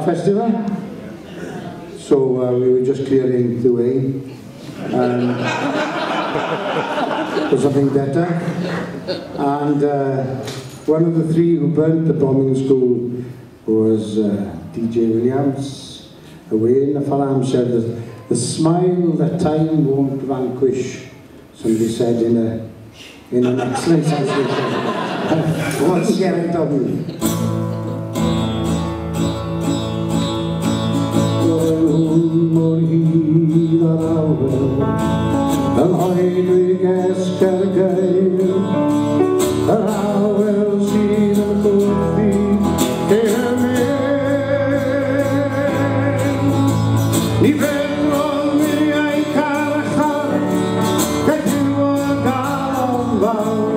festival. So we were just clearing the way for something better. And one of the three who burnt the bombing school was DJ Williams. Away in the Faram said that the smile that time won't vanquish. Somebody said in an excellent translation. Once again, W. Mor hyd ar awel, yn hoedwig esgergeir, yr awel sydd yn chwrthi cymryd. Ni fenron mi ei carchar, beth yw y galon fawr,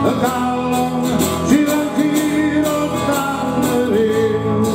y galon sydd yn gyr o dan yr un.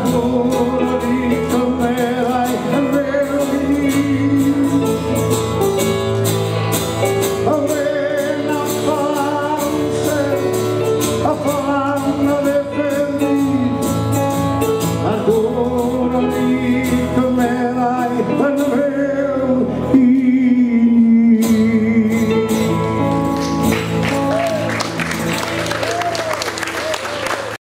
Oh